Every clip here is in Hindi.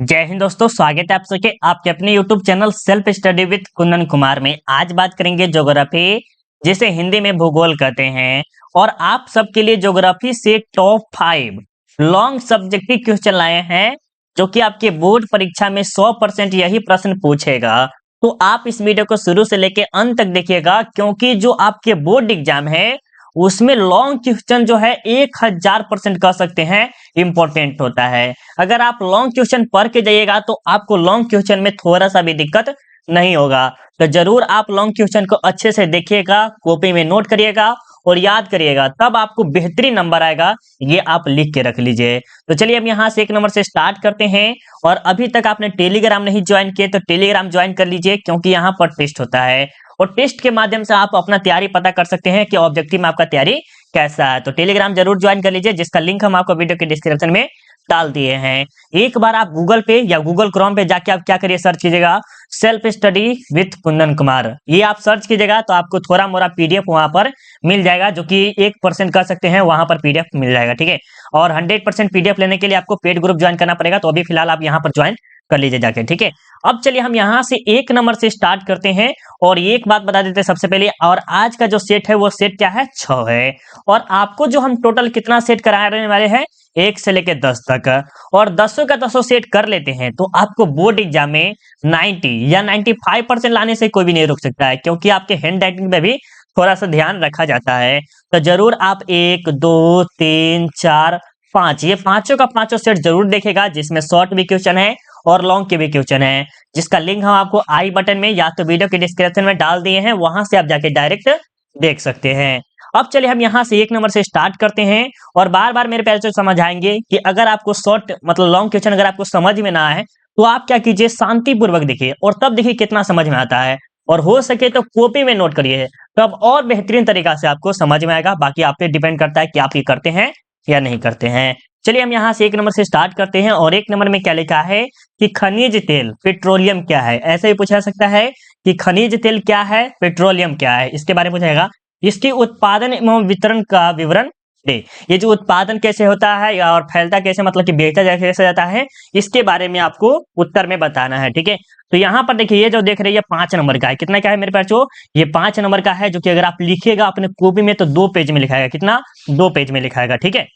जय हिंद दोस्तों, स्वागत है आप सबके आपके अपने YouTube channel self study with Kundan Kumar में। आज बात करेंगे ज्योग्राफी, जिसे हिंदी में भूगोल कहते हैं। और आप सबके लिए ज्योग्राफी से टॉप 5 लॉन्ग सब्जेक्टिव क्वेश्चन लाए हैं, जो कि आपके बोर्ड परीक्षा में 100% यही प्रश्न पूछेगा। तो आप इस वीडियो को शुरू से लेकर अंत तक देखिएगा, क्योंकि जो आपके बोर्ड एग्जाम है उसमें लॉन्ग क्वेश्चन जो है 1000% कह सकते हैं इंपॉर्टेंट होता है। अगर आप लॉन्ग क्वेश्चन पढ़ के जाइएगा तो आपको लॉन्ग क्वेश्चन में थोड़ा सा भी दिक्कत नहीं होगा। तो जरूर आप लॉन्ग क्वेश्चन को अच्छे से देखिएगा, कॉपी में नोट करिएगा और याद करिएगा, तब आपको बेहतरीन नंबर आएगा। ये आप लिख के रख लीजिए। तो चलिए अब यहाँ से 1 नंबर से स्टार्ट करते हैं। और अभी तक आपने टेलीग्राम नहीं ज्वाइन किए तो टेलीग्राम ज्वाइन कर लीजिए, क्योंकि यहाँ पर टेस्ट होता है और टेस्ट के माध्यम से आप अपना तैयारी पता कर सकते हैं कि ऑब्जेक्टिव में आपका तैयारी कैसा है। तो टेलीग्राम जरूर ज्वाइन कर लीजिए, जिसका लिंक हम आपको वीडियो के डिस्क्रिप्शन में डाल दिए हैं। एक बार आप गूगल पे या गूगल क्रोम पे जाके आप क्या करिए, सर्च कीजिएगा self study with Kundan Kumar. ये आप सर्च कीजिएगा तो आपको थोड़ा मोड़ा पीडीएफ वहां पर मिल जाएगा, जो कि 1% कर सकते हैं, वहां पर पीडीएफ मिल जाएगा। ठीक है। और 100% पीडीएफ लेने के लिए आपको पेड ग्रुप ज्वाइन करना पड़ेगा। तो अभी फिलहाल आप यहाँ पर ज्वाइन कर लीजिए जाके। ठीक है। अब चलिए हम यहाँ से 1 नंबर से स्टार्ट करते हैं। और एक बात बता देते हैं सबसे पहले, और आज का जो सेट है वो सेट क्या है, 6 है। और आपको जो हम टोटल कितना सेट कराने वाले हैं, 1 से लेकर 10 तक। और 10 का 10 सेट कर लेते हैं तो आपको बोर्ड एग्जाम में 90 या 95% लाने से कोई भी नहीं रोक सकता है, क्योंकि आपके हैंड राइटिंग पे भी थोड़ा सा ध्यान रखा जाता है। तो जरूर आप 1 2 3 4 5 ये पांचों का पांचों सेट जरूर देखेगा, जिसमें शॉर्ट भी क्वेश्चन है और लॉन्ग के भी क्वेश्चन है, जिसका लिंक हम आपको आई बटन में या तो वीडियो के डिस्क्रिप्शन में डाल दिए हैं, वहां से आप जाके डायरेक्ट देख सकते हैं। अब चलिए हम यहाँ से 1 नंबर से स्टार्ट करते हैं। और बार बार मेरे प्यारे से समझ आएंगे कि अगर आपको शॉर्ट मतलब लॉन्ग क्वेश्चन अगर आपको समझ में ना आए तो आप क्या कीजिए, शांतिपूर्वक देखिए और तब देखिए कितना समझ में आता है। और हो सके तो कॉपी में नोट करिए, तब और बेहतरीन तरीका से आपको समझ में आएगा। बाकी आप पे डिपेंड करता है कि आप ये करते हैं या नहीं करते हैं। चलिए हम यहाँ से 1 नंबर से स्टार्ट करते हैं। और 1 नंबर में क्या लिखा है कि खनिज तेल पेट्रोलियम क्या है। ऐसे ही पूछा जा सकता है कि खनिज तेल क्या है, पेट्रोलियम क्या है, इसके बारे में पूछेगा। इसके उत्पादन एवं वितरण का विवरण दे। ये जो उत्पादन कैसे होता है या और फैलता कैसे, मतलब कि बेचा कैसे जाता है, इसके बारे में आपको उत्तर में बताना है। ठीक है। तो यहाँ पर देखिए, ये जो देख रहे हैं ये 5 नंबर का है। कितना क्या है मेरे पास, जो ये 5 नंबर का है, जो कि अगर आप लिखिएगा अपने कॉपी में तो 2 पेज में लिखाएगा। कितना, 2 पेज में लिखाएगा। ठीक है।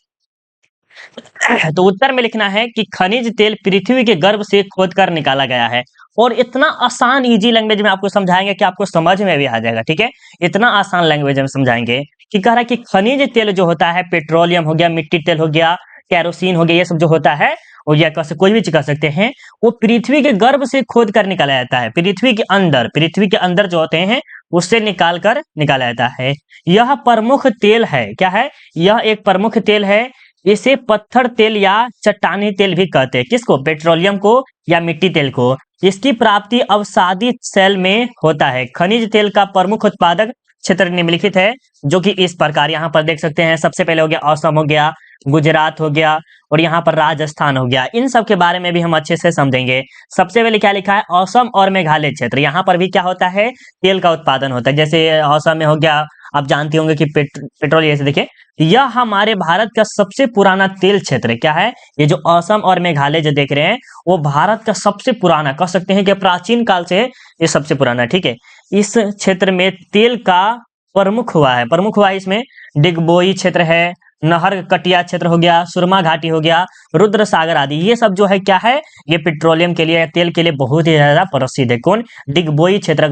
तो उत्तर में लिखना है कि खनिज तेल पृथ्वी के गर्भ से खोदकर निकाला गया है। और इतना आसान इजी लैंग्वेज में आपको समझाएंगे कि आपको समझ में भी आ जाएगा। ठीक है। इतना आसान लैंग्वेज में समझाएंगे कि कह रहा है कि खनिज तेल जो होता है, पेट्रोलियम हो गया, मिट्टी तेल हो गया, कैरोसिन हो गया, ये सब जो होता है वो या कोई भी चीज कह सकते हैं, वो पृथ्वी के गर्भ से खोद कर निकाला जाता है। पृथ्वी के अंदर जो होते हैं उससे निकाल कर निकाला जाता है। यह प्रमुख तेल है। क्या है, यह एक प्रमुख तेल है। इसे पत्थर तेल या चट्टानी तेल भी कहते हैं। किसको, पेट्रोलियम को या मिट्टी तेल को। इसकी प्राप्ति अवसादी सेल में होता है। खनिज तेल का प्रमुख उत्पादक क्षेत्र निम्नलिखित है, जो कि इस प्रकार यहाँ पर देख सकते हैं। सबसे पहले हो गया असम हो गया, गुजरात हो गया, और यहाँ पर राजस्थान हो गया। इन सब के बारे में भी हम अच्छे से समझेंगे। सबसे पहले क्या लिखा है, असम और मेघालय क्षेत्र, यहाँ पर भी क्या होता है, तेल का उत्पादन होता है। जैसे असम में हो गया, आप जानते होंगे कि पेट्रोल, जैसे देखिए यह हमारे भारत का सबसे पुराना तेल क्षेत्र है। क्या है, ये जो असम और मेघालय जो देख रहे हैं वो भारत का सबसे पुराना, कह सकते हैं कि प्राचीन काल से ये सबसे पुराना। ठीक है। इस क्षेत्र में तेल का प्रमुख हुआ है इसमें डिगबोई क्षेत्र है, नहर कटिया क्षेत्र हो गया, सुरमा घाटी हो गया, रुद्र सागर आदि। ये सब जो है क्या है, ये पेट्रोलियम के लिए, तेल के लिए बहुत ही ज्यादा प्रसिद्ध है। कौन, डिगबोई क्षेत्र।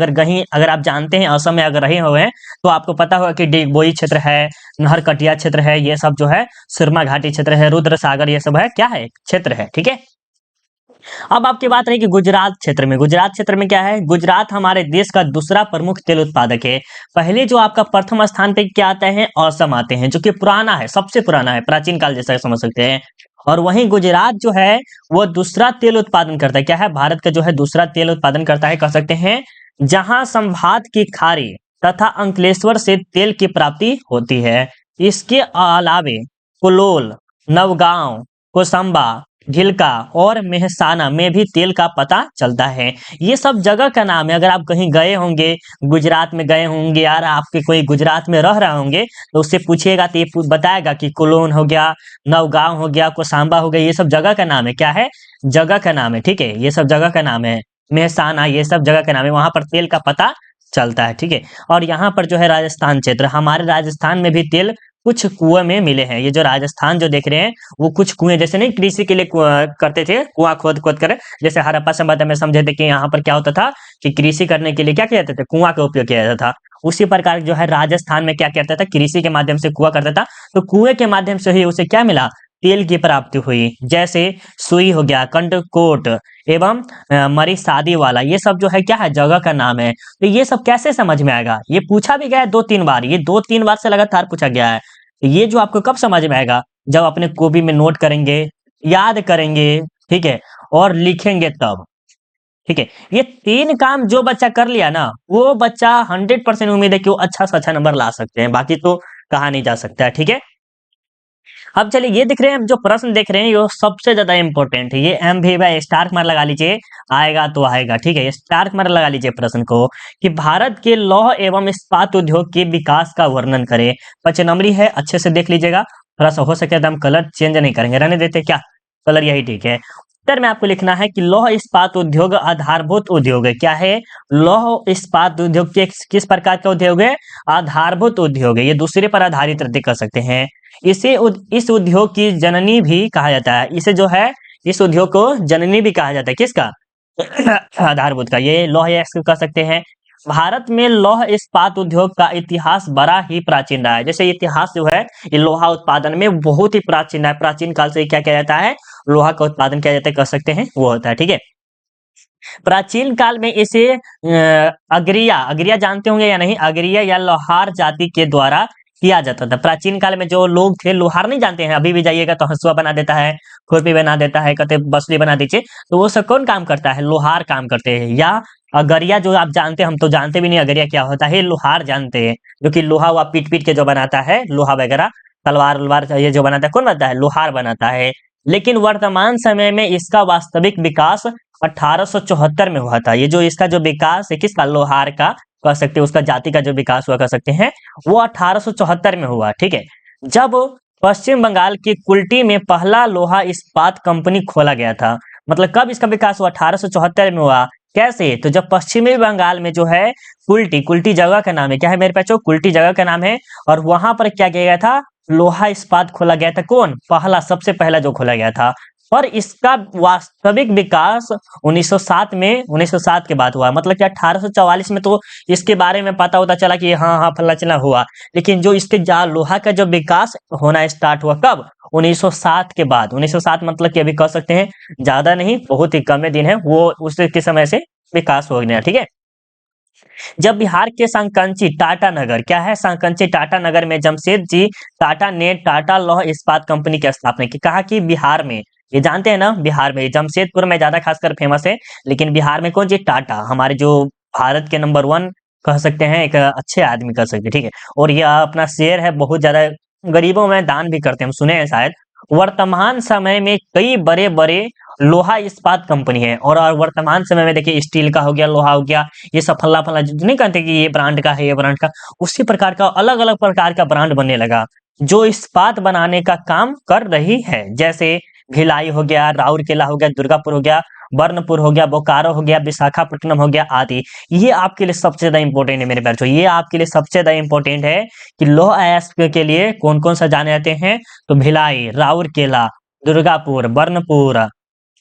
अगर आप जानते हैं असम में अगर रहे हुए हैं तो आपको पता होगा कि डिगबोई क्षेत्र है, नहर कटिया क्षेत्र है, ये सब जो है सुरमा घाटी क्षेत्र है, रुद्र सागर, ये सब है क्या है, क्षेत्र है। ठीक है। अब आपकी बात रही कि गुजरात क्षेत्र में क्या है, गुजरात हमारे देश का दूसरा प्रमुख तेल उत्पादक है। पहले जो आपका प्रथम स्थान पे क्या आता है, असम आते हैं, जो कि पुराना है, सबसे पुराना है, प्राचीन काल जैसा समझ सकते हैं। और वहीं गुजरात जो है वो दूसरा तेल उत्पादन करता है। क्या है, भारत का जो है दूसरा तेल उत्पादन करता है, कह सकते हैं, जहां संभात की खाड़ी तथा अंकलेश्वर से तेल की प्राप्ति होती है। इसके अलावे कुलोल, नवगांव, कोसंबा, ढिलका और मेहसाना में भी तेल का पता चलता है। ये सब जगह का नाम है। अगर आप कहीं गए होंगे, गुजरात में गए होंगे यार, आपके कोई गुजरात में रह रहे होंगे तो उससे पूछिएगा तो ये बताएगा कि कुलोन हो गया, नवगांव हो गया, कोसांबा हो गया, ये सब जगह का नाम है। क्या है? जगह का नाम है, ठीक है, ये सब जगह का नाम है। मेहसाना, ये सब जगह का नाम है, वहां पर तेल का पता चलता है, ठीक है। और यहाँ पर जो है राजस्थान क्षेत्र, हमारे राजस्थान में भी तेल कुछ कुएं में मिले हैं। ये जो राजस्थान जो देख रहे हैं वो कुछ कुएं, जैसे नहीं कृषि के लिए करते थे, कुआं खोद खोद कर, जैसे हड़प्पा सभ्यता में समझे थे कि यहाँ पर क्या होता था कि कृषि करने के लिए क्या किया जाता था, कुआं का उपयोग किया जाता था। उसी प्रकार जो है राजस्थान में क्या करता था, कृषि के माध्यम से कुआं करता था, तो कुएं के माध्यम से ही उसे क्या मिला, तेल की प्राप्ति हुई। जैसे सुई हो गया, कंडकोट एवं मरीसादी वाला, ये सब जो है क्या है, जगह का नाम है। तो ये सब कैसे समझ में आएगा, ये पूछा भी गया है 2-3 बार, ये 2-3 बार से लगातार पूछा गया है। ये जो आपको कब समझ में आएगा, जब अपने कॉपी में नोट करेंगे, याद करेंगे, ठीक है, और लिखेंगे तब, ठीक है। ये 3 काम जो बच्चा कर लिया ना, वो बच्चा 100% उम्मीद है कि वो अच्छा से अच्छा नंबर ला सकते हैं, बाकी तो कहा नहीं जा सकता है, ठीक है। अब चलिए ये दिख रहे हैं, जो प्रश्न देख रहे हैं ये सबसे ज्यादा इंपॉर्टेंट है। ये एम भी भाई स्टार मार लगा लीजिए, आएगा तो आएगा, ठीक है। स्टार मार लगा लीजिए प्रश्न को, कि भारत के लौह एवं इस्पात उद्योग के विकास का वर्णन करें। 5 नंबरी है, अच्छे से देख लीजिएगा। थोड़ा सा हो सके तो हम कलर चेंज नहीं करेंगे, रहने देते क्या, कलर यही ठीक है। उत्तर में आपको लिखना है कि लौह इस्पात उद्योग आधारभूत उद्योग है। क्या है? लौह इस्पात उद्योग किस प्रकार का उद्योग है? आधारभूत उद्योग है। ये दूसरे पर आधारित कर सकते हैं। इस उद्योग की जननी भी कहा जाता है। इसे जो है, इस उद्योग को जननी भी कहा जाता है। किसका? आधारभूत का। ये लौह कह सकते हैं। भारत में लौह इस्पात उद्योग का इतिहास बड़ा ही प्राचीन रहा है। जैसे इतिहास जो है ये लोहा उत्पादन में बहुत ही प्राचीन है। प्राचीन काल से क्या किया जाता है, लोहा का उत्पादन किया जाता है, कह सकते हैं वो होता है, ठीक है। प्राचीन काल में इसे अगरिया, अगरिया जानते होंगे या नहीं, अगरिया या लोहार जाति के द्वारा किया जाता था। प्राचीन काल में जो लोग थे, लोहार नहीं जानते हैं, अभी भी जाइएगा तो हंसुआ बना देता है, खुरपी बना देता है, कहते बसली बना दीजिए, तो वो सब कौन काम करता है? लोहार काम करते हैं। या अगरिया जो आप जानते हैं, हम तो जानते भी नहीं अगरिया क्या होता है, लोहार जानते हैं, जो कि लोहा हुआ पीट पीट के जो बनाता है, लोहा वगैरह, तलवार उलवार ये जो बनाता है, कौन बनाता है? लोहार बनाता है। लेकिन वर्तमान समय में इसका वास्तविक विकास 1874 में हुआ था। ये जो इसका जो विकास है, किसका? लोहार का कह सकते हैं, उसका जाति का जो विकास हुआ कह सकते हैं, वो 1874 में हुआ, ठीक है। जब पश्चिम बंगाल के कुल्टी में पहला लोहा इस्पात कंपनी खोला गया था। मतलब कब इसका विकास हुआ? 1874 में हुआ। कैसे? तो जब पश्चिमी बंगाल में जो है कुल्टी, कुल्टी जगह का नाम है, क्या है मेरे बच्चों? कुल्टी जगह का नाम है। और वहां पर क्या किया गया था? लोहा इस्पात खोला गया था। कौन? पहला, सबसे पहला जो खोला गया था। और इसका वास्तविक विकास 1907 में, 1907 के बाद हुआ। मतलब कि 1844 में तो इसके बारे में पता होता चला कि हाँ हाँ फला चला हुआ, लेकिन जो इसके लोहा का जो विकास होना स्टार्ट हुआ कब? 1907 के बाद। 1907 मतलब कि अभी कह सकते हैं ज्यादा नहीं, बहुत ही कम दिन है, वो उसके समय से विकास हो गया, ठीक है। जब बिहार के सांकंची टाटा नगर, क्या है? सांकंची टाटा नगर में जमशेद जी टाटा ने टाटा लौह इस्पात कंपनी की स्थापना की। कहा कि बिहार में, ये जानते हैं ना, बिहार में जमशेदपुर में ज्यादा खासकर फेमस है, लेकिन बिहार में कौन जी? टाटा, हमारे जो भारत के नंबर 1 कह सकते हैं, एक अच्छे आदमी कह सकते हैं, ठीक है। और यह अपना शेयर है, बहुत ज्यादा गरीबों में दान भी करते हैं, हम सुने हैं शायद। वर्तमान समय में कई बड़े बड़े लोहा इस्पात कंपनी है, और वर्तमान समय में देखिए स्टील का हो गया, लोहा हो गया, ये सब फल्ला फल्ला जो नहीं कहते कि ये ब्रांड का है, ये ब्रांड का, उसी प्रकार का अलग अलग प्रकार का ब्रांड बनने लगा, जो इस्पात बनाने का काम कर रही है। जैसे भिलाई हो गया, राउरकेला हो गया, दुर्गापुर हो गया, बर्नपुर हो गया, बोकारो हो गया, विशाखापट्टनम हो गया आदि। ये आपके लिए सबसे ज्यादा इंपॉर्टेंट है मेरे बच्चों, ये आपके लिए सबसे ज्यादा इंपॉर्टेंट है कि लौह अयस्क के लिए कौन कौन सा जाने जाते हैं। तो भिलाई, राउरकेला, दुर्गापुर, बर्नपुर,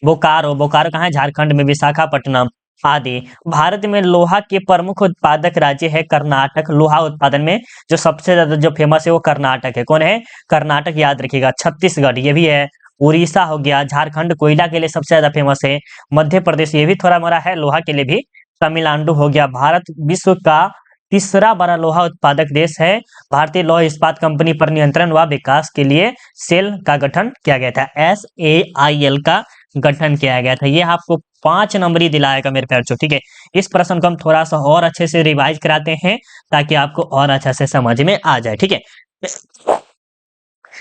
बोकारो, बोकारो कहाँ है? झारखंड में, विशाखापट्टनम आदि। भारत में लोहा के प्रमुख उत्पादक राज्य है कर्नाटक। लोहा उत्पादन में जो सबसे ज्यादा जो फेमस है वो कर्नाटक है। कौन है? कर्नाटक, याद रखिएगा। छत्तीसगढ़ ये भी है। उड़ीसा हो गया। झारखंड कोयला के लिए सबसे ज्यादा फेमस है। मध्य प्रदेश ये भी थोड़ा मोड़ा है लोहा के लिए भी। तमिलनाडु हो गया। भारत विश्व का तीसरा बड़ा लोहा उत्पादक देश है। भारतीय लौह इस्पात कंपनी पर नियंत्रण व विकास के लिए सेल का गठन किया गया था। SAIL का गठन किया गया था। ये आपको 5 नंबर ही दिलाएगा मेरे प्यारे बच्चों, ठीक है। इस प्रश्न को हम थोड़ा सा और अच्छे से रिवाइज कराते हैं ताकि आपको और अच्छा से समझ में आ जाए, ठीक है।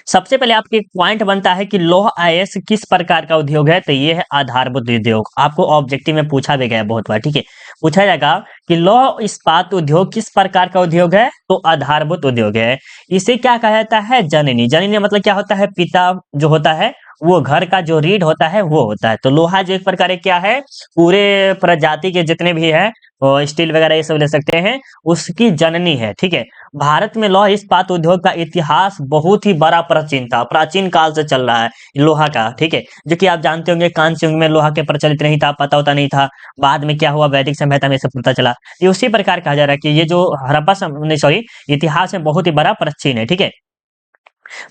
सबसे पहले आपके पॉइंट बनता है कि लौह अयस्क किस प्रकार का उद्योग है, तो ये है आधारभूत उद्योग। आपको ऑब्जेक्टिव में पूछा भी गया बहुत बार, ठीक है। पूछा जाएगा कि लौह इस्पात उद्योग किस प्रकार का उद्योग है, तो आधारभूत उद्योग है। इसे क्या कहा जाता है, जननी। जननी मतलब क्या होता है, पिता जो होता है, वो घर का जो रीढ़ होता है वो होता है। तो लोहा जो एक प्रकार क्या है, पूरे प्रजाति के जितने भी है, स्टील वगैरह ये सब ले सकते हैं, उसकी जननी है, ठीक है। भारत में लौह इस्पात उद्योग का इतिहास बहुत ही बड़ा प्राचीन था, प्राचीन काल से चल रहा है लोहा का, ठीक है। जो कि आप जानते होंगे कांस्य युग में लोहा के प्रचलित नहीं था, पता होता नहीं था। बाद में क्या हुआ, वैदिक सभ्यता में से पता चला। ये उसी प्रकार कहा जा रहा है कि ये जो हड़प्पा नहीं सॉरी, इतिहास में बहुत ही बड़ा प्राचीन है, ठीक है।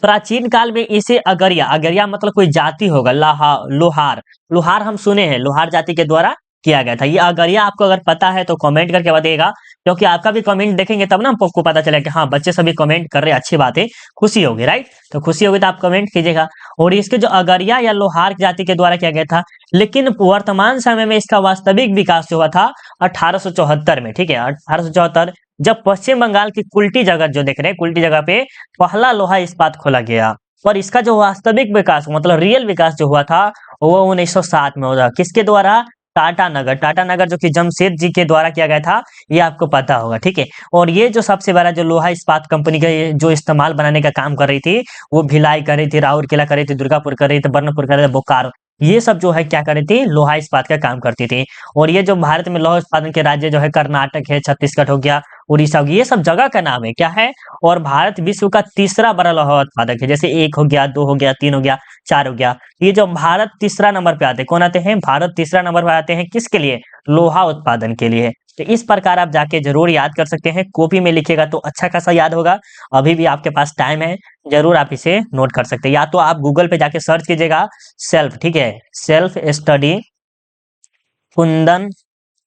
प्राचीन काल में इसे अगरिया, अगरिया मतलब कोई जाति होगा, लोहार। लोहार हम सुने हैं, लोहार जाति के द्वारा किया गया था। ये अगरिया आपको अगर पता है तो कमेंट करके बताइएगा, क्योंकि आपका भी कमेंट देखेंगे तब ना हमको पता चलेगा कि हाँ बच्चे सभी कमेंट कर रहे हैं, अच्छी बात है, खुशी होगी, राइट। तो खुशी होगी तो आप कमेंट कीजिएगा। और इसके जो अगरिया या लोहार जाति के द्वारा किया गया था, लेकिन वर्तमान समय में इसका वास्तविक विकास जो हुआ था 1874 में, ठीक है। 1874 जब पश्चिम बंगाल की कुल्टी जगह जो देख रहे हैं, कुल्टी जगह पे पहला लोहा इस्पात खोला गया। और इसका जो वास्तविक विकास मतलब रियल विकास जो हुआ था वो 1907 में हुआ। किसके द्वारा, टाटा नगर। टाटा नगर जो कि जमशेद जी के द्वारा किया गया था, ये आपको पता होगा, ठीक है। और ये जो सबसे बड़ा जो लोहा इस्पात कंपनी का जो इस्तेमाल बनाने का काम कर रही थी, वो भिलाई कर रही थी, राउरकेला कर रही थी, दुर्गापुर कर रही थी, बर्नपुर कर रही थी, बोकारो, ये सब जो है क्या कर रही थी, लोहा इस्पात का काम करती थी। और ये जो भारत में लोहा उत्पादन के राज्य जो है कर्नाटक है, छत्तीसगढ़ हो गया, उड़ीसा हो गया, ये सब जगह का नाम है, क्या है। और भारत विश्व का तीसरा बड़ा लोहा उत्पादक है। जैसे 1 हो गया, 2 हो गया, 3 हो गया, 4 हो गया। ये जो भारत तीसरा नंबर पे आते हैं, कौन आते हैं, भारत तीसरा नंबर पे आते हैं, किसके लिए, लोहा उत्पादन के लिए। तो इस प्रकार आप जाके जरूर याद कर सकते हैं, कॉपी में लिखेगा तो अच्छा खासा याद होगा। अभी भी आपके पास टाइम है, जरूर आप इसे नोट कर सकते हैं। या तो आप गूगल पे जाके सर्च कीजिएगा सेल्फ, ठीक है, सेल्फ स्टडी कुंदन,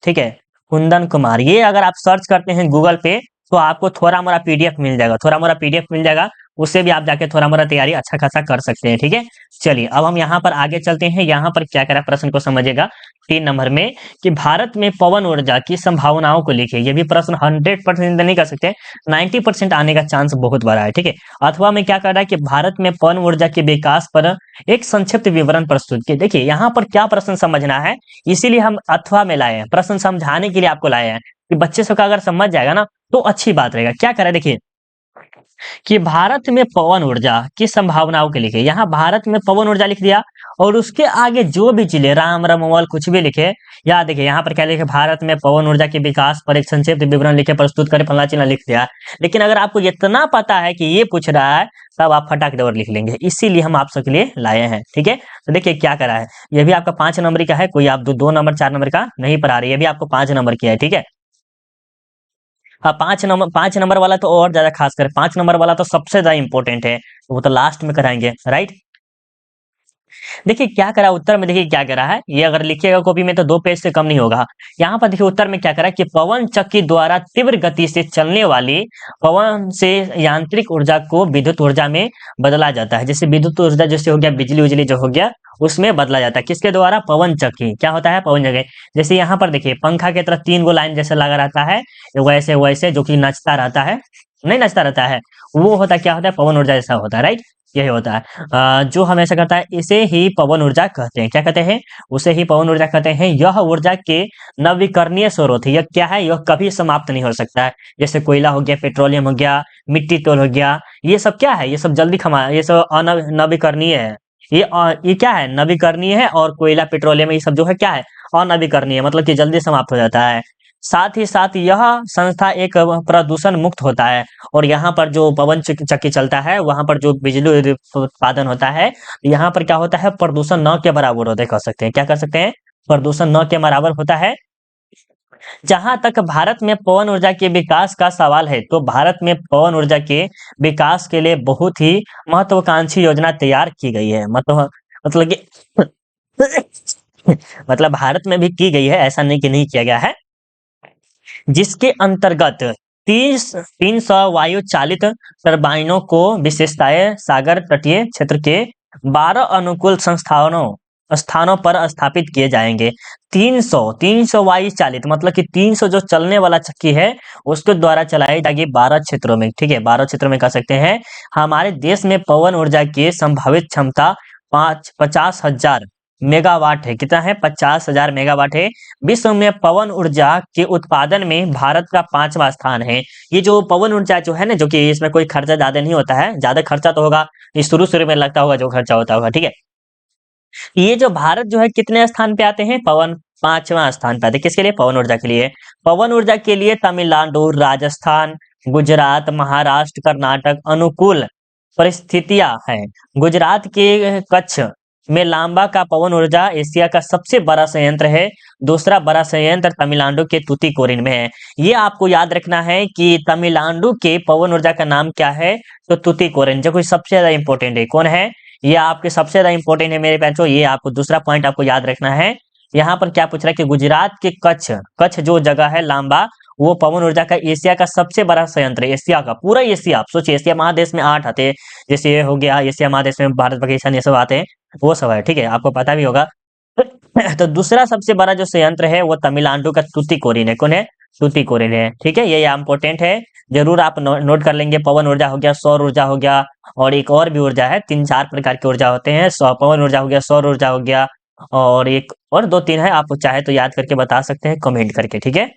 ठीक है, कुंदन कुमार। ये अगर आप सर्च करते हैं गूगल पे तो आपको थोड़ा मोड़ा पीडीएफ मिल जाएगा, थोड़ा मोड़ा पीडीएफ मिल जाएगा। उससे भी आप जाके थोड़ा मोड़ा तैयारी अच्छा खासा कर सकते हैं, ठीक है। चलिए अब हम यहाँ पर आगे चलते हैं। यहाँ पर क्या करा, प्रश्न को समझिएगा 3 नंबर में, कि भारत में पवन ऊर्जा की संभावनाओं को लिखिए। ये भी प्रश्न 100% नहीं कर सकते, 90% आने का चांस बहुत बड़ा है, ठीक है। अथवा में क्या कर रहा है कि भारत में पवन ऊर्जा के विकास पर एक संक्षिप्त विवरण प्रस्तुत किए। देखिए यहाँ पर क्या प्रश्न समझना है, इसीलिए हम अथवा में लाए हैं, प्रश्न समझाने के लिए आपको लाए हैं, कि बच्चे सब का अगर समझ जाएगा ना तो अच्छी बात रहेगा। क्या करें, देखिए कि भारत में पवन ऊर्जा की संभावनाओं के लिखे। यहाँ भारत में पवन ऊर्जा लिख दिया, और उसके आगे जो भी चीजें राम रमवल कुछ भी लिखे, या देखिए यहाँ पर क्या लिखे, भारत में पवन ऊर्जा के विकास पर एक संक्षिप्त विवरण लिखे, प्रस्तुत करे, फला चिन्ह लिख दिया। लेकिन अगर आपको इतना पता है कि ये पूछ रहा है, तब आप फटाक दौड़ लिख लेंगे। इसीलिए हम आप सबके लिए लाए हैं, ठीक है। तो देखिए क्या करा है, ये भी आपका 5 नंबर का है, कोई आप 2 नंबर 4 नंबर का नहीं पढ़ा रही है, ये भी आपको 5 नंबर की है, ठीक है। हाँ 5 नंबर वाला तो और ज्यादा खास कर, 5 नंबर वाला तो सबसे ज्यादा इंपॉर्टेंट है, वो तो लास्ट में कराएंगे, राइट। देखिए क्या करा उत्तर में, देखिए क्या करा है, ये अगर लिखिएगा कॉपी में तो 2 पेज से कम नहीं होगा। यहाँ पर देखिए उत्तर में क्या करा कि पवन चक्की द्वारा तीव्र गति से चलने वाली पवन से यांत्रिक ऊर्जा को विद्युत ऊर्जा में बदला जाता है। जैसे विद्युत ऊर्जा जैसे हो गया, बिजली उजली जो हो गया, उसमें बदला जाता है, किसके द्वारा, पवन चक्की। क्या होता है, पवन चक्की। जैसे यहाँ पर देखिए पंखा की तरह 3 गो लाइन जैसे लगा रहता है, वैसे वैसे जो कि नचता रहता है, नहीं नचता रहता है, वो होता क्या होता है, पवन ऊर्जा जैसा होता है, राइट। यही होता है जो हमेशा करता है, इसे ही पवन ऊर्जा कहते हैं। क्या कहते हैं, उसे ही पवन ऊर्जा कहते हैं। यह ऊर्जा के नवीकरणीय स्रोत है। यह क्या है, यह कभी समाप्त नहीं हो सकता है। जैसे कोयला हो गया, पेट्रोलियम हो गया, मिट्टी तेल हो गया, ये सब क्या है, ये सब जल्दी खमा, ये सब नवीकरणीय है। ये क्या है, नवीकरणीय है। और कोयला पेट्रोलियम ये सब जो है क्या है, अनवीकरणीय, मतलब कि जल्दी समाप्त हो जाता है। साथ ही साथ यह संस्था एक प्रदूषण मुक्त होता है। और यहाँ पर जो पवन चक्की चलता है, वहां पर जो बिजली उत्पादन होता है, यहाँ पर क्या होता है, प्रदूषण न के बराबर होता है, कर सकते हैं, क्या कर सकते हैं, प्रदूषण न के बराबर होता है। जहां तक भारत में पवन ऊर्जा के विकास का सवाल है, तो भारत में पवन ऊर्जा के विकास के लिए बहुत ही महत्वाकांक्षी योजना तैयार की गई है। मतलब कि मतलब भारत में भी की गई है, ऐसा नहीं कि नहीं किया गया है, जिसके अंतर्गत 300 वायु चालित टर्बाइनों को विशेषताएं सागर तटीय क्षेत्र के 12 अनुकूल संस्थानों स्थानों पर स्थापित किए जाएंगे। 300 वायु चालित मतलब कि 300 जो चलने वाला चक्की है उसके द्वारा चलाई जाएगी 12 क्षेत्रों में। ठीक है, 12 क्षेत्रों में कह सकते हैं। हमारे देश में पवन ऊर्जा की संभावित क्षमता 50,000 मेगावाट है। कितना है? 50,000 मेगावाट है। विश्व में पवन ऊर्जा के उत्पादन में भारत का 5वां स्थान है। ये जो पवन ऊर्जा जो है ना, जो कि इसमें कोई खर्चा ज्यादा नहीं होता है, ज्यादा खर्चा तो होगा शुरू शुरू में लगता होगा जो खर्चा होता होगा। ठीक है, ये जो भारत जो है कितने स्थान पे आते हैं? पवन 5वां स्थान पे आते हैं। किसके लिए? पवन ऊर्जा के लिए। पवन ऊर्जा के लिए तमिलनाडु, राजस्थान, गुजरात, महाराष्ट्र, कर्नाटक अनुकूल परिस्थितियां हैं। गुजरात के कच्छ में लांबा का पवन ऊर्जा एशिया का सबसे बड़ा संयंत्र है। दूसरा बड़ा संयंत्र तमिलनाडु के तूतीकोरिन में है। ये आपको याद रखना है कि तमिलनाडु के पवन ऊर्जा का नाम क्या है? तो तूतीकोरिन, जो कोई सबसे ज्यादा इंपॉर्टेंट है। कौन है? ये आपके सबसे ज्यादा इंपॉर्टेंट है मेरे बच्चों। ये आपको दूसरा पॉइंट आपको याद रखना है। यहाँ पर क्या पूछ रहा है कि गुजरात के कच्छ कच्छ जो जगह है लांबा, वो पवन ऊर्जा का एशिया का सबसे बड़ा संयंत्र है। एशिया का, पूरा एशिया। आप सोचिए, एशिया महादेश में 8 आते हैं। जैसे ये हो गया एशिया महादेश में, भारत, पाकिस्तान, ये सब आते हैं, वो सब है। ठीक है, आपको पता भी होगा। तो दूसरा सबसे बड़ा जो संयंत्र है वो तमिलनाडु का तूतीकोरिन है। कौन है? तूतीकोरिन है। ठीक है, ये इंपॉर्टेंट है, जरूर आप नोट कर लेंगे। पवन ऊर्जा हो गया, सौर ऊर्जा हो गया, और एक और भी ऊर्जा है। 3-4 प्रकार की ऊर्जा होते हैं। पवन ऊर्जा हो गया, सौर ऊर्जा हो गया, और एक और 2-3 है। आप चाहे तो याद करके बता सकते हैं कमेंट करके। ठीक है,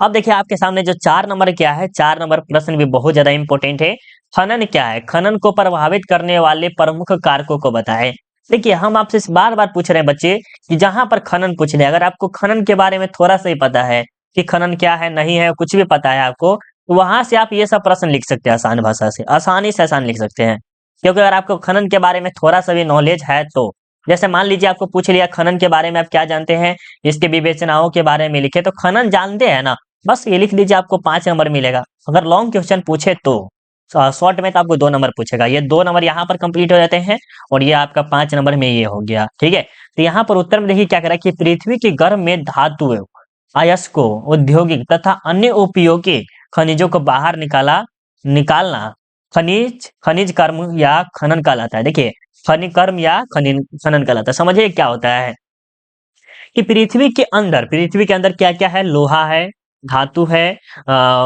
अब देखिए आपके सामने जो 4 नंबर क्या है, 4 नंबर प्रश्न भी बहुत ज्यादा इंपॉर्टेंट है। खनन क्या है? खनन को प्रभावित करने वाले प्रमुख कारकों को बताएं। देखिए, हम आपसे बार बार पूछ रहे हैं बच्चे कि जहां पर खनन पूछ रहे हैं, अगर आपको खनन के बारे में थोड़ा सा ही पता है कि खनन क्या है, नहीं है, कुछ भी पता है आपको, तो वहां से आप ये सब प्रश्न लिख सकते हैं आसान भाषा से, आसानी से आसान लिख सकते हैं। क्योंकि अगर आपको खनन के बारे में थोड़ा सा भी नॉलेज है तो, जैसे मान लीजिए आपको पूछ लिया खनन के बारे में आप क्या जानते हैं, इसके विवेचनाओं के बारे में लिखे, तो खनन जानते हैं ना, बस ये लिख दीजिए, आपको 5 नंबर मिलेगा। अगर लॉन्ग क्वेश्चन पूछे तो, शॉर्ट में तो आपको 2 नंबर पूछेगा। ये 2 नंबर यहाँ पर कंप्लीट हो जाते हैं, और ये आपका 5 नंबर में ये हो गया। ठीक है, तो यहाँ पर उत्तर में देखिए क्या कह रहा है कि पृथ्वी के गर्भ में धातु अयस्कों, औद्योगिक तथा अन्य उपयोगी खनिजों को बाहर निकालना खनिज कर्म या खनन कहलाता है। देखिए, खनिज कर्म या खनन कहलाता है। समझिए क्या होता है कि पृथ्वी के अंदर क्या क्या है? लोहा है, धातु है,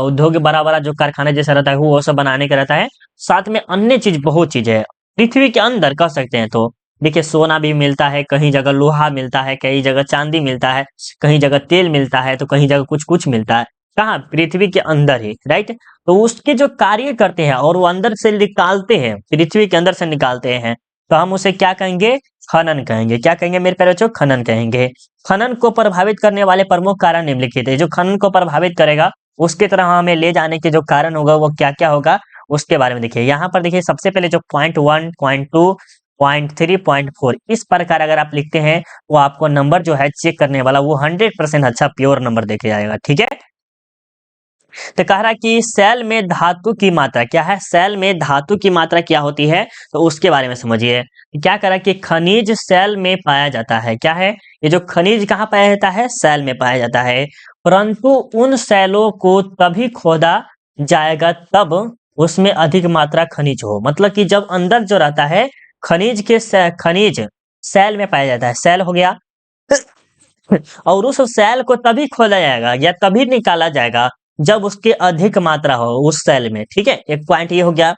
उद्योग बड़ा बड़ा जो कारखाना जैसा रहता है वो सब बनाने का रहता है। साथ में अन्य चीज, बहुत चीज है पृथ्वी के अंदर कह सकते हैं। तो देखिए, सोना भी मिलता है, कहीं जगह लोहा मिलता है, कई जगह चांदी मिलता है, कहीं जगह तेल मिलता है, तो कहीं जगह कुछ कुछ मिलता है। कहाँ? पृथ्वी के अंदर ही, राइट। तो उसके जो कार्य करते हैं और वो अंदर से निकालते हैं, पृथ्वी के अंदर से निकालते हैं, तो हम उसे क्या कहेंगे? खनन कहेंगे। क्या कहेंगे मेरे प्यारे बच्चों? खनन कहेंगे। खनन को प्रभावित करने वाले प्रमुख कारण निम्नलिखित है। जो खनन को प्रभावित करेगा उसके तरह हमें ले जाने के जो कारण होगा वो क्या क्या होगा, उसके बारे में देखिए। यहाँ पर देखिए, सबसे पहले जो पॉइंट 1, पॉइंट 2, पॉइंट 3, पॉइंट 4, इस प्रकार अगर आप लिखते हैं वो आपको नंबर जो है चेक करने वाला वो 100% अच्छा प्योर नंबर देके जाएगा। ठीक है, तो कह रहा है कि सेल में धातु की मात्रा क्या है? सेल में धातु की मात्रा क्या होती है, तो उसके बारे में समझिए। क्या कह रहा है कि खनिज सेल में पाया जाता है। क्या है? ये जो खनिज कहाँ पाया जाता है? सेल में पाया जाता है। परंतु उन सेलों को तभी खोदा जाएगा तब उसमें अधिक मात्रा खनिज हो। मतलब कि जब अंदर जो रहता है खनिज सेल में पाया जाता है, सेल हो गया, और उस सेल को तभी खोदा जाएगा या तभी निकाला जाएगा जब उसकी अधिक मात्रा हो उस सेल में। ठीक है, एक पॉइंट ये हो गया।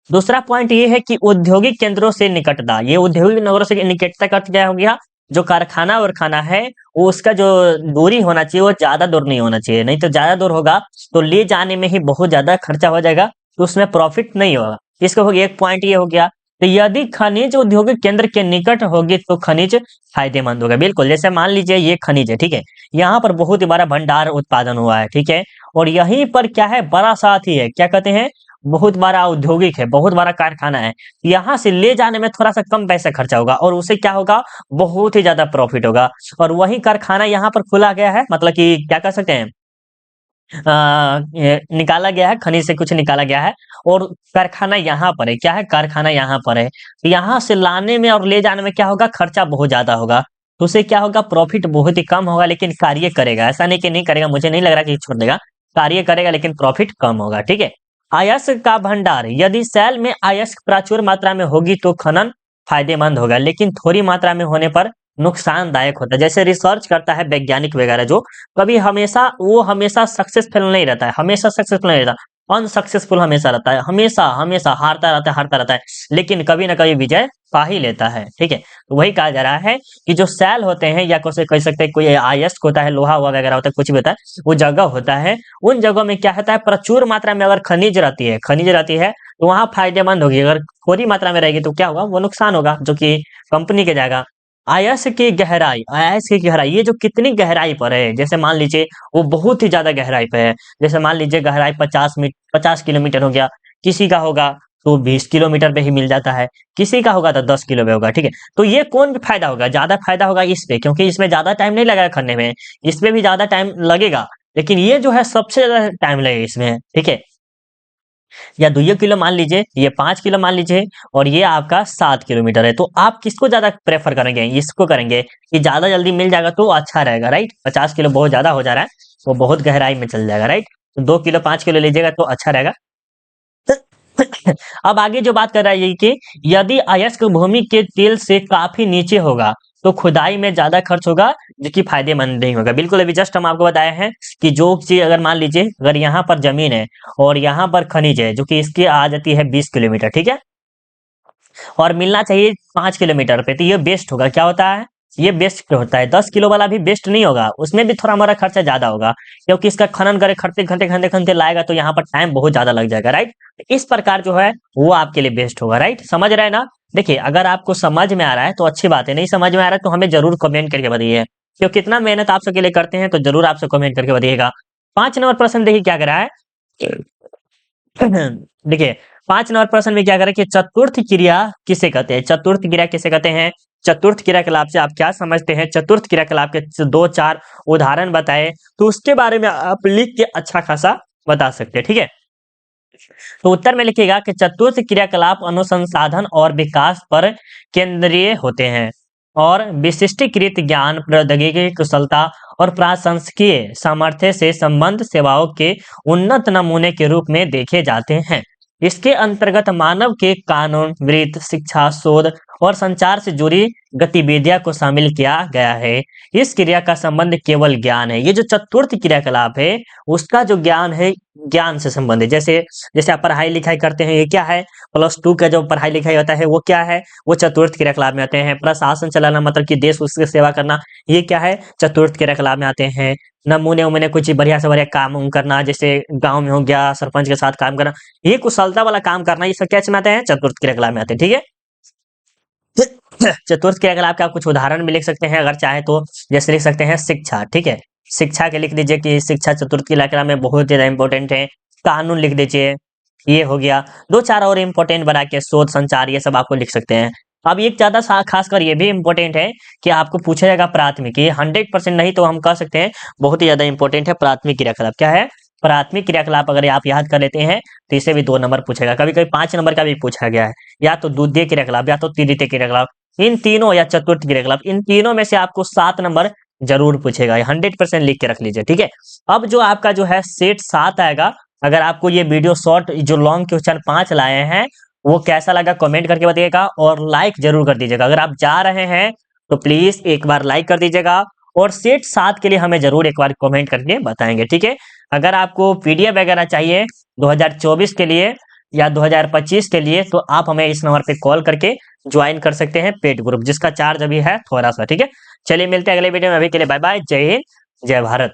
दूसरा पॉइंट ये है कि औद्योगिक केंद्रों से निकटता। ये औद्योगिक नगरों से निकटता का क्या हो गया? जो कारखाना और खाना है वो उसका जो दूरी होना चाहिए वो ज्यादा दूर नहीं होना चाहिए, नहीं तो ज्यादा दूर होगा तो ले जाने में ही बहुत ज्यादा खर्चा हो जाएगा, तो उसमें प्रॉफिट नहीं होगा। इसका हो गया एक पॉइंट ये हो गया। तो यदि खनिज औद्योगिक केंद्र के निकट होगी तो खनिज फायदेमंद होगा। बिल्कुल, जैसे मान लीजिए ये खनिज है, ठीक है, यहाँ पर बहुत ही बड़ा भंडार उत्पादन हुआ है, ठीक है, और यहीं पर क्या है? बड़ा साथी है, क्या कहते हैं? बहुत बड़ा औद्योगिक है, बहुत बड़ा कारखाना है। यहाँ से ले जाने में थोड़ा सा कम पैसा खर्चा होगा और उसे क्या होगा? बहुत ही ज्यादा प्रॉफिट होगा। और वही कारखाना यहाँ पर खुला गया है, मतलब कि क्या कर सकते हैं, निकाला गया है, खनिज से कुछ निकाला गया है और कारखाना यहाँ पर है। क्या है? कारखाना यहाँ पर है। तो यहाँ से लाने में और ले जाने में क्या होगा? खर्चा बहुत ज्यादा होगा। तो उसे क्या होगा? प्रॉफिट बहुत ही कम होगा, लेकिन कार्य करेगा। ऐसा नहीं कि नहीं करेगा, मुझे नहीं लग रहा कि छोड़ देगा, कार्य करेगा लेकिन प्रॉफिट कम होगा। ठीक है, अयस्क का भंडार। यदि सेल में अयस्क प्रचुर मात्रा में होगी तो खनन फायदेमंद होगा, लेकिन थोड़ी मात्रा में होने पर नुकसानदायक होता है। जैसे रिसर्च करता है वैज्ञानिक वगैरह जो, कभी हमेशा वो हमेशा सक्सेसफुल नहीं रहता है, हमेशा सक्सेसफुल नहीं रहता, अनसक्सेसफुल हमेशा रहता है, हमेशा हमेशा हारता रहता है, लेकिन कभी ना कभी विजय पा ही लेता है। ठीक है, तो वही कहा जा रहा है कि जो सेल होते हैं या कैसे कह सकते हैं, कोई अयस्क होता है, लोहा हुआ वगैरह होता है, कुछ भी होता है, वो जगह होता है, उन जगहों में क्या होता है, प्रचुर मात्रा में अगर खनिज रहती है तो वहां फायदेमंद होगी, अगर थोड़ी मात्रा में रहेगी तो क्या होगा, वो नुकसान होगा, जो कि कंपनी के जाएगा। अयस्क की गहराई, ये जो कितनी गहराई पर है, जैसे मान लीजिए वो बहुत ही ज्यादा गहराई पे है, जैसे मान लीजिए गहराई 50 किलोमीटर हो गया, किसी का होगा तो 20 किलोमीटर पे ही मिल जाता है, किसी का होगा तो 10 किलो पे होगा। ठीक है, तो ये कौन भी फायदा होगा, ज्यादा फायदा होगा इस पे, क्योंकि इसमें ज्यादा टाइम नहीं लगेगा खनने में, इस पे भी ज्यादा टाइम लगेगा, लेकिन ये जो है सबसे ज्यादा टाइम लगेगा इसमें। ठीक है, या 2 किलो मान लीजिए, ये 5 किलो मान लीजिए, और ये आपका 7 किलोमीटर है, तो आप किसको ज्यादा प्रेफर करेंगे, इसको करेंगे कि ज्यादा जल्दी मिल जाएगा तो अच्छा रहेगा, राइट। 50 किलो बहुत ज्यादा हो जा रहा है, वो बहुत गहराई में चल जाएगा, राइट। तो 2 किलो 5 किलो लीजिएगा तो अच्छा रहेगा। अब आगे जो बात कर रहा है ये कि यदि अयस्क भूमि के तेल से काफी नीचे होगा तो खुदाई में ज्यादा खर्च होगा, जो कि फायदेमंद नहीं होगा। बिल्कुल अभी जस्ट हम आपको बताए हैं कि जो चीज अगर मान लीजिए अगर यहाँ पर जमीन है और यहाँ पर खनिज है, जो कि इसकी आ जाती है 20 किलोमीटर, ठीक है, और मिलना चाहिए 5 किलोमीटर पे, तो ये बेस्ट होगा। क्या होता है, ये बेस्ट होता है। 10 किलो वाला भी बेस्ट नहीं होगा, उसमें भी थोड़ा हमारा खर्चा ज्यादा होगा, क्योंकि इसका खनन करे खड़ते खनते खनते खनते लाएगा तो यहाँ पर टाइम बहुत ज्यादा लग जाएगा, राइट। इस प्रकार जो है वो आपके लिए बेस्ट होगा, राइट। समझ रहे हैं ना। देखिए अगर आपको समझ में आ रहा है तो अच्छी बात है, नहीं समझ में आ रहा है तो हमें जरूर कमेंट करके बताइए, क्योंकि कितना मेहनत आप सबके लिए करते हैं, तो जरूर आपसे कमेंट करके बताइएगा। 5 नंबर प्रश्न देखिए क्या करा है। देखिए 5 नंबर प्रश्न में क्या करें कि चतुर्थ क्रिया किसे कहते हैं, चतुर्थ क्रिया किसे कहते हैं, चतुर्थ क्रियाकलाप से आप क्या समझते हैं, चतुर्थ क्रियाकलाप के 2-4 उदाहरण बताए, तो उसके बारे में आप लिख के अच्छा खासा बता सकते हैं। ठीक है, तो उत्तर में लिखिएगा कि चतुर्थ क्रियाकलाप अनुसंधान और विकास पर केंद्रीय होते हैं और विशिष्टीकृत ज्ञान, प्रौद्योगिकी कुशलता और प्रशासकीय सामर्थ्य से संबंध सेवाओं के उन्नत नमूने के रूप में देखे जाते हैं। इसके अंतर्गत मानव के कानून, वित्त, शिक्षा, शोध और संचार से जुड़ी गतिविधियां को शामिल किया गया है। इस क्रिया का संबंध केवल ज्ञान है। ये जो चतुर्थ क्रियाकलाप है उसका जो ज्ञान है, ज्ञान से संबंधित, जैसे जैसे आप पढ़ाई लिखाई करते हैं, ये क्या है, +2 का जो पढ़ाई लिखाई होता है वो क्या है, वो चतुर्थ क्रियाकलाप में आते हैं। प्रशासन चलाना मतलब कि देश उसकी सेवा करना, ये क्या है, चतुर्थ क्रियाकलाप में आते हैं। नमूने उमूने कुछ बढ़िया से बढ़िया काम उम करना, जैसे गांव में हो गया, सरपंच के साथ काम करना, ये कुशलता वाला काम करना, ये सब क्या में आते हैं, चतुर्थ क्रियाकलाप में आते हैं। ठीक है, चतुर्थ क्रियाकलाप के आप कुछ उदाहरण भी लिख सकते हैं अगर चाहे तो, जैसे लिख सकते हैं शिक्षा। ठीक है, शिक्षा के लिख दीजिए कि शिक्षा चतुर्थ क्रियाकलाप में बहुत ज्यादा इंपॉर्टेंट है। कानून लिख दीजिए, ये हो गया। 2-4 और इंपॉर्टेंट बना के शोध, संचार, ये सब आपको लिख सकते हैं। अब एक ज्यादा खासकर ये भी इंपॉर्टेंट है कि आपको पूछा जाएगा प्राथमिक, ये 100% नहीं तो हम कह सकते हैं बहुत ही ज्यादा इंपॉर्टेंट है। प्राथमिक क्रियाकलाप क्या है, प्राथमिक क्रियाकलाप अगर आप याद कर लेते हैं तो इसे भी 2 नंबर पूछेगा, कभी कभी 5 नंबर का भी पूछा गया है, या तो द्वितीय क्रियाकलाप या तो तृतीय क्रियाकलाप, इन तीनों या चतुर्थ क्रियाकलाप, इन तीनों में से आपको 7 नंबर जरूर पूछेगा, 100% लिख के रख लीजिए। ठीक है, अब जो आपका जो है सेट 7 आएगा, अगर आपको ये वीडियो शॉर्ट जो लॉन्ग क्वेश्चन 5 लाए हैं वो कैसा लगा कमेंट करके बताइएगा, और लाइक जरूर कर दीजिएगा। अगर आप जा रहे हैं तो प्लीज एक बार लाइक कर दीजिएगा, और सेट 7 के लिए हमें जरूर एक बार कमेंट करके बताएंगे। ठीक है, अगर आपको पीडीएफ वगैरह चाहिए 2024 के लिए या 2025 के लिए, तो आप हमें इस नंबर पे कॉल करके ज्वाइन कर सकते हैं पेड ग्रुप, जिसका चार्ज अभी है थोड़ा सा। ठीक है, चलिए मिलते हैं अगले वीडियो में, अभी के लिए बाय बाय, जय हिंद, जय भारत।